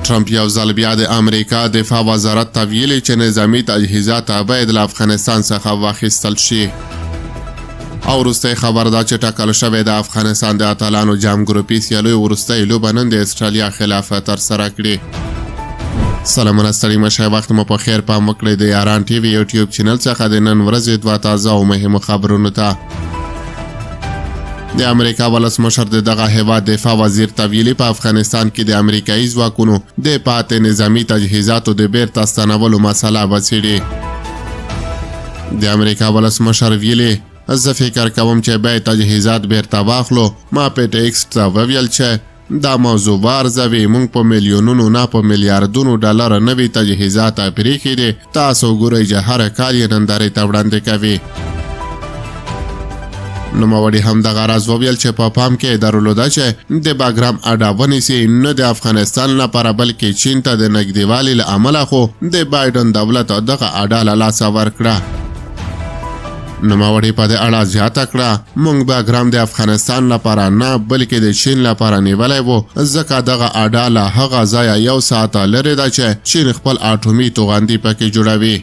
ټرمپ یو ځل بیا د امریکا دفاع وزارت ته ویلي چې نظامي تجهیزات باید له افغانستان څخه واخیستل شي. او وروستی خبر دا چې ټاکل شوې د افغانستان د اتلانو جام ګروپي سیالیو وروستی لوبه نن د استرالیا خلاف ترسره کړي. سلامونه ستړي مه شئ، وخت مو په خیر، پام وکړئ د یاران ټي وي یوټیوب چینل څخه د نن ورځې دوه تازه او مهمو خبرونو ته. د امریکا ولسمشر د دغه هیواد دفاع وزیر ته ویلي په افغانستان کې د امریکایي ځواکونو د پاتې نظامي تجهیزاتو د بیرته ستنولو مسله وڅېړي. د امریکا ولسمشر ویلي زه فکر کوم چې باید تجهیزات بیرته واخلو. ما پیټ ایکس ته وویل چې دا موضوع وارزوي، موږ په میلیونونو نه په میلیاردونو ډالر نوي تجهیزات پرېښي دي. تاسو ګورئ چې هر کال یې نندارې ته وړاندې کوي. نوموړي هم دغه راز وویل چې په پام کې درلوده چې د باګرام اډه ونیسي، نه د افغانستان لپاره بلکې چین ته د نږدېوالي له امله خو د بایډن دولت دغه اډه له لاسه ورکړه. نوموړي په دې اړه زیاته کړه موږ باګرام د افغانستان لپاره نه بلکې د چین لپاره نیولی و، ځکه دغه اډه له هغه ځایه 1 ساعت لرې ده چې چین خپل اټومي توغندي پکې جوړوي.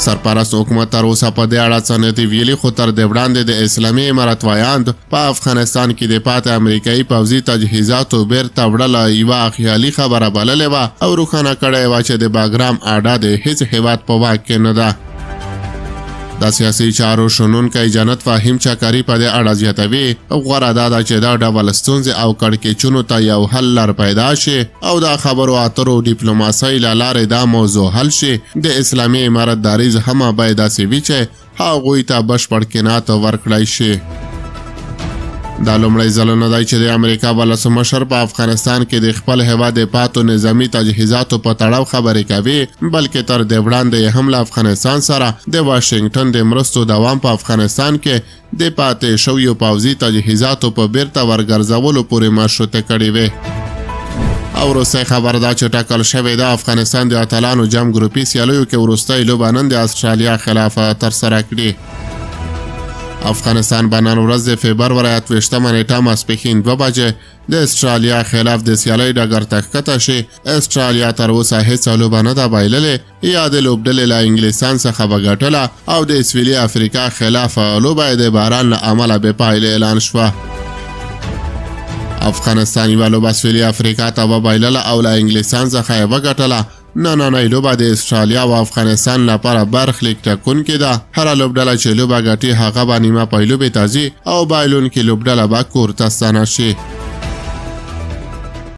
سرپرست حکومت تر اوسه په دې اړه څه نه دي ویلي، خو تر دې وړاندې د اسلامي امارت وایاند په افغانستان کې د پاتې امریکایي پوځي تجهیزاتو بیرته وړل یوه خیالي خبره بللې وه او روښانه کړې وه چې د باګرام اډه د هیڅ هیواد په واک کې نه ده. د سیاسي چارو شنونکی جنت فهیم چکري په دې اړه زیاتوي غوره دا ده چې دا ډول ستونزې او کړکېچونو ته یو حل لار پیدا شي او د خبرو اترو ډیپلوماسۍ له لارې دا موضوع حل شي. د اسلامي امارت دریځ هم باید داسې وي چې هغوی ته بشپړ قناعت ورکړی شي. دا لومړی ځل نه دی چې د امریکا ولسمشر په افغانستان کې د خپل هیواد د پاتو نظامي تجهیزاتو په تړاو خبرې کوي، بلکې تر دې وړاندې یې هم له افغانستان سره د واشنګټن د مرستو دوام په افغانستان کې د پاتې شویو پوځي تجهیزاتو په بیرته ورګرځولو پورې مشروطه کړې وې. او وروستی خبر دا چې ټاکل شوې د افغانستان د اتلانو جام ګروپي سیالیو کې وروستی لوبه نن د استرالیا خلاف ترسره کړي. افغانستان به نن ورځ د فبرورۍ 28 نیټه ماسپښین 2 بجې د استرالیا خلاف د سیالۍ ډګر ته ښکته شي. استرالیا تر اوسه هیڅ لوبه نه ده بایللې یا د لوبډلې له انګلیستان څخه به ګټله او د سویلي افریقا خلاف لوبه د باران له امله بې پایلې اعلان شوه. افغانستان یوه لوبه سویلي افریقا ته وبایلله او له انګلیستان څخه یې وګټله. نننۍ لوبه د استرالیا او افغانستان لپاره برخلیک ټاکونکې ده. هره لوبډله چې لوبه ګټي هغه به نیمه پای لوبې ته ځي او بایلونکې لوبډله به کور ته ستنه شي.